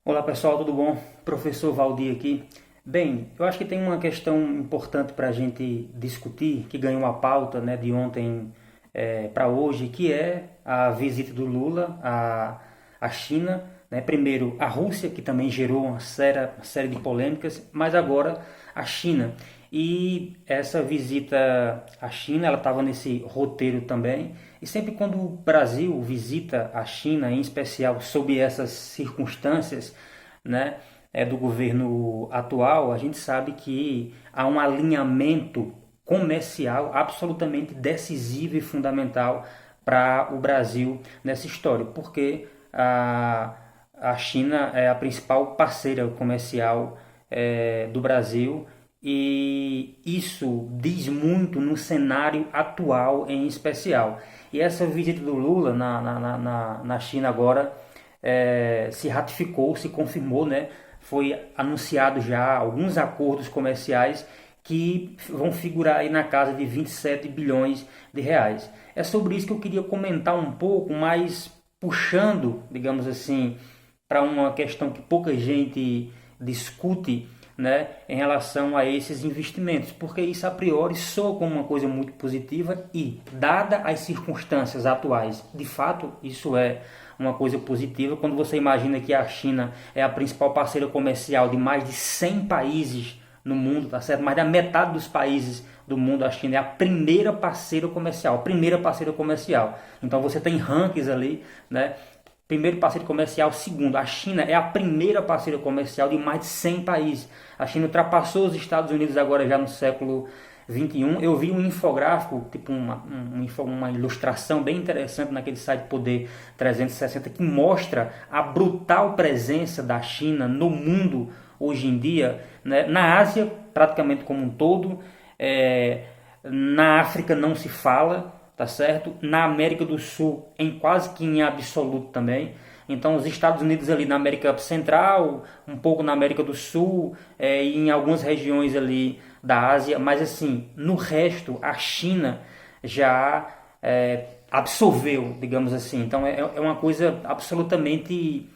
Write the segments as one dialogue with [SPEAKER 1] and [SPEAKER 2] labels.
[SPEAKER 1] Olá pessoal, tudo bom? Professor Valdir aqui. Bem, eu acho que tem uma questão importante para a gente discutir, que ganhou a pauta, né, de ontem para hoje, que é a visita do Lula à China. Né? Primeiro a Rússia, que também gerou uma série de polêmicas, mas agora a China. E essa visita à China, ela estava nesse roteiro também. E sempre quando o Brasil visita a China, em especial sob essas circunstâncias, né, do governo atual, a gente sabe que há um alinhamento comercial absolutamente decisivo e fundamental para o Brasil nessa história, porque a China é a principal parceira comercial do Brasil, e isso diz muito no cenário atual em especial. E essa visita do Lula na China agora se ratificou, se confirmou, né? Foi anunciado já alguns acordos comerciais que vão figurar aí na casa de 27 bilhões de reais. É sobre isso que eu queria comentar um pouco, mas puxando, digamos assim, para uma questão que pouca gente discute, né, em relação a esses investimentos, porque isso a priori soa como uma coisa muito positiva e, dada as circunstâncias atuais, de fato isso é uma coisa positiva quando você imagina que a China é a principal parceira comercial de mais de 100 países no mundo, tá certo? Mais da metade dos países do mundo, a China é a primeira parceira comercial. Então você tem rankings ali, né? Primeiro parceiro comercial, segundo, a China é a primeira parceira comercial de mais de 100 países. A China ultrapassou os Estados Unidos agora já no século XXI. Eu vi um infográfico, tipo uma ilustração bem interessante naquele site Poder 360, que mostra a brutal presença da China no mundo hoje em dia, né? Na Ásia, praticamente como um todo, na África não se fala, tá certo? Na América do Sul, em quase que em absoluto também. Então, os Estados Unidos ali na América Central, um pouco na América do Sul, e em algumas regiões ali da Ásia, mas assim, no resto, a China já absorveu, digamos assim. Então, é uma coisa absolutamente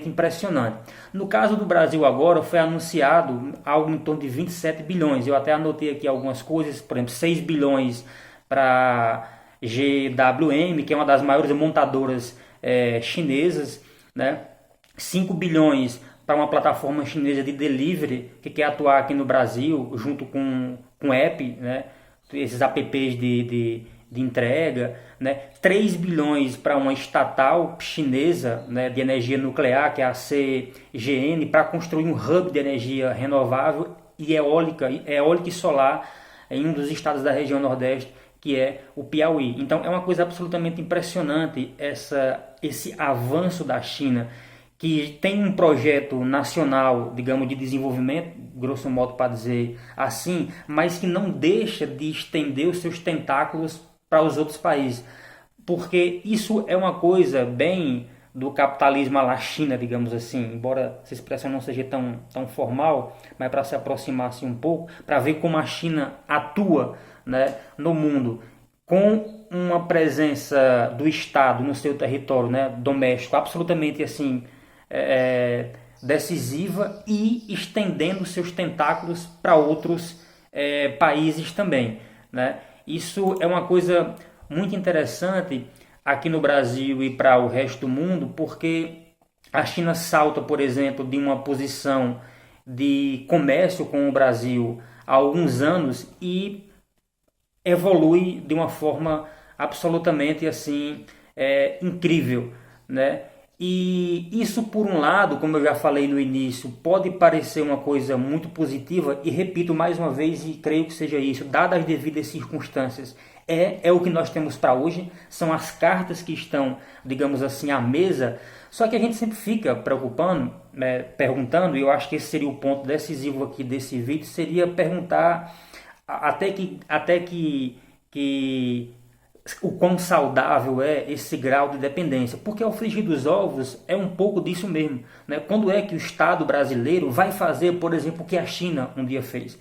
[SPEAKER 1] impressionante. No caso do Brasil agora, foi anunciado algo em torno de 27 bilhões. Eu até anotei aqui algumas coisas, por exemplo, 6 bilhões para GWM, que é uma das maiores montadoras chinesas, né? 5 bilhões para uma plataforma chinesa de delivery que quer atuar aqui no Brasil, junto com app, né? Esses apps de entrega, né? 3 bilhões para uma estatal chinesa, né, de energia nuclear, que é a CGN, para construir um hub de energia renovável e eólica e solar em um dos estados da região Nordeste, que é o Piauí. Então é uma coisa absolutamente impressionante esse avanço da China, que tem um projeto nacional, digamos, de desenvolvimento, grosso modo para dizer assim, mas que não deixa de estender os seus tentáculos para os outros países. Porque isso é uma coisa bem do capitalismo à la China, digamos assim, embora essa expressão não seja tão formal, mas para se aproximar assim um pouco, para ver como a China atua, né, no mundo, com uma presença do Estado no seu território, né, doméstico, absolutamente assim decisiva, e estendendo seus tentáculos para outros países também, né? Isso é uma coisa muito interessante aqui no Brasil e para o resto do mundo, porque a China salta, por exemplo, de uma posição de comércio com o Brasil há alguns anos e evolui de uma forma absolutamente assim incrível, né? E isso, por um lado, como eu já falei no início, pode parecer uma coisa muito positiva, e repito mais uma vez, e creio que seja isso, dadas as devidas circunstâncias, é o que nós temos para hoje, são as cartas que estão, digamos assim, à mesa. Só que a gente sempre fica preocupando, perguntando, e eu acho que esse seria o ponto decisivo aqui desse vídeo, seria perguntar até que o quão saudável é esse grau de dependência, porque ao frigir dos ovos é um pouco disso mesmo, né? Quando é que o Estado brasileiro vai fazer, por exemplo, o que a China um dia fez?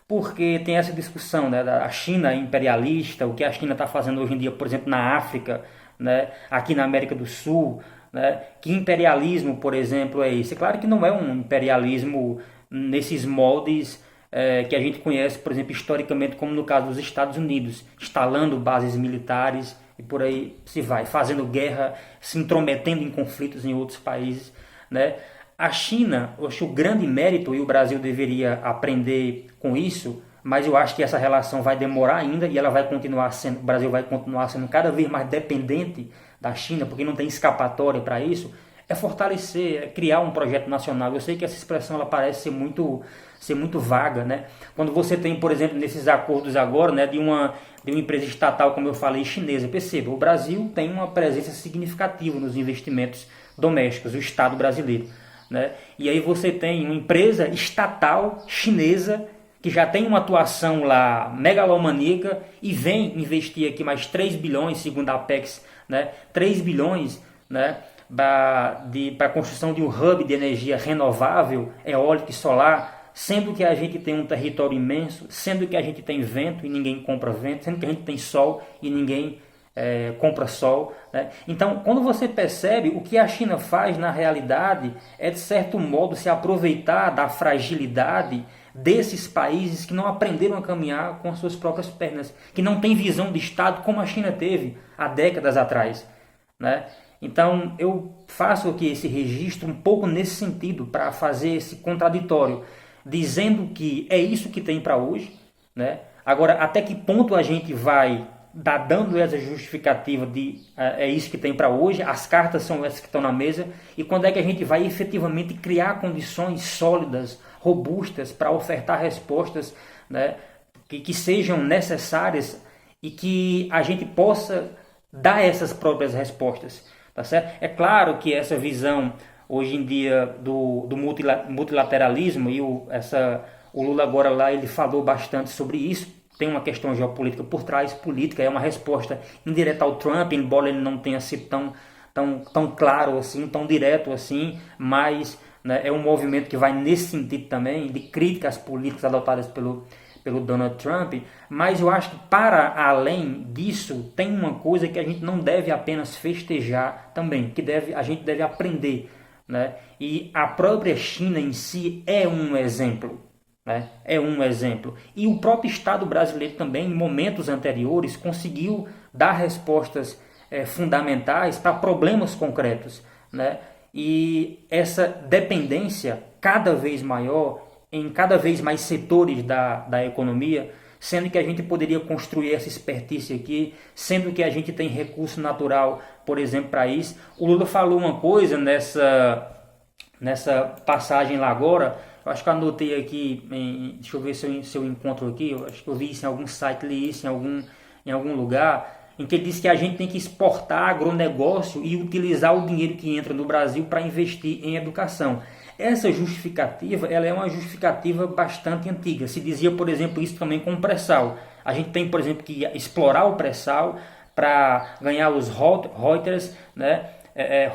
[SPEAKER 1] Porque tem essa discussão, né, da China imperialista, o que a China está fazendo hoje em dia, por exemplo, na África, né, aqui na América do Sul, né? Que imperialismo, por exemplo, é esse? É claro que não é um imperialismo nesses moldes que a gente conhece, por exemplo, historicamente, como no caso dos Estados Unidos, instalando bases militares e por aí se vai, fazendo guerra, se intrometendo em conflitos em outros países, né? A China, eu acho o grande mérito, e o Brasil deveria aprender com isso, mas eu acho que essa relação vai demorar ainda e ela vai continuar sendo, o Brasil vai continuar sendo cada vez mais dependente da China, porque não tem escapatória para isso, é fortalecer, é criar um projeto nacional. Eu sei que essa expressão ela parece ser muito vaga, né? Quando você tem, por exemplo, nesses acordos agora, né, de uma empresa estatal, como eu falei, chinesa, perceba, o Brasil tem uma presença significativa nos investimentos domésticos, o Estado brasileiro, né? E aí você tem uma empresa estatal chinesa que já tem uma atuação lá megalomaníaca e vem investir aqui mais 3 bilhões, segundo a Apex, né? 3 bilhões, né? Para a construção de um hub de energia renovável, eólica e solar, sendo que a gente tem um território imenso, sendo que a gente tem vento e ninguém compra vento, sendo que a gente tem sol e ninguém compra sol, né? Então, quando você percebe, o que a China faz na realidade é, de certo modo, se aproveitar da fragilidade desses países que não aprenderam a caminhar com as suas próprias pernas, que não têm visão de Estado como a China teve há décadas atrás, né? Então, eu faço aqui esse registro um pouco nesse sentido, para fazer esse contraditório, dizendo que é isso que tem para hoje, né? Agora, até que ponto a gente vai dando essa justificativa de é isso que tem para hoje, as cartas são essas que estão na mesa, e quando é que a gente vai efetivamente criar condições sólidas, robustas, para ofertar respostas, né, que sejam necessárias e que a gente possa dar essas próprias respostas, tá certo? É claro que essa visão hoje em dia do multilateralismo, e o Lula agora lá ele falou bastante sobre isso, tem uma questão geopolítica por trás, política, é uma resposta indireta ao Trump, embora ele não tenha sido tão claro assim, tão direto assim, mas, né, é um movimento que vai nesse sentido também, de críticas políticas adotadas pelo Donald Trump. Mas eu acho que, para além disso, tem uma coisa que a gente não deve apenas festejar também, que a gente deve aprender, né? E a própria China em si é um exemplo, né? É um exemplo. E o próprio Estado brasileiro também, em momentos anteriores, conseguiu dar respostas fundamentais para problemas concretos, né? E essa dependência cada vez maior em cada vez mais setores da economia, sendo que a gente poderia construir essa expertise aqui, sendo que a gente tem recurso natural, por exemplo, para isso. O Lula falou uma coisa nessa passagem lá agora, eu acho que eu anotei aqui, deixa eu ver se eu encontro aqui, eu acho que eu vi isso em algum site, li isso em algum lugar, em que ele disse que a gente tem que exportar agronegócio e utilizar o dinheiro que entra no Brasil para investir em educação. Essa justificativa, ela é uma justificativa bastante antiga. Se dizia, por exemplo, isso também com o pré-sal. A gente tem, por exemplo, que explorar o pré-sal para ganhar os Reuters, né?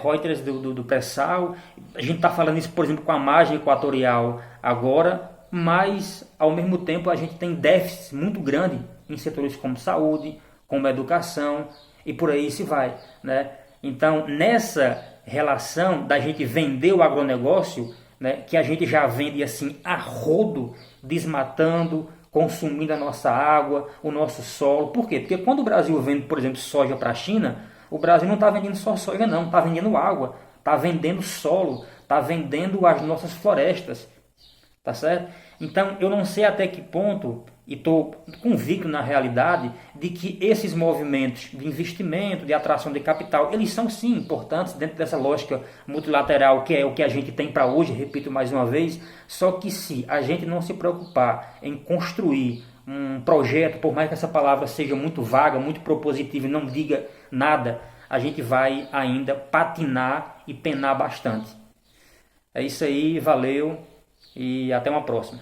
[SPEAKER 1] Reuters do pré-sal. A gente está falando isso, por exemplo, com a margem equatorial agora, mas, ao mesmo tempo, a gente tem déficit muito grande em setores como saúde, como educação, e por aí se vai, né? Então, nessa relação da gente vender o agronegócio, né, que a gente já vende assim a rodo, desmatando, consumindo a nossa água, o nosso solo. Por quê? Porque quando o Brasil vende, por exemplo, soja para a China, o Brasil não está vendendo só soja não, está vendendo água, está vendendo solo, está vendendo as nossas florestas, tá certo? Então, eu não sei até que ponto, e estou convicto na realidade, de que esses movimentos de investimento, de atração de capital, eles são sim importantes dentro dessa lógica multilateral, que é o que a gente tem para hoje, repito mais uma vez, só que se a gente não se preocupar em construir um projeto, por mais que essa palavra seja muito vaga, muito propositiva e não diga nada, a gente vai ainda patinar e penar bastante. É isso aí, valeu e até uma próxima.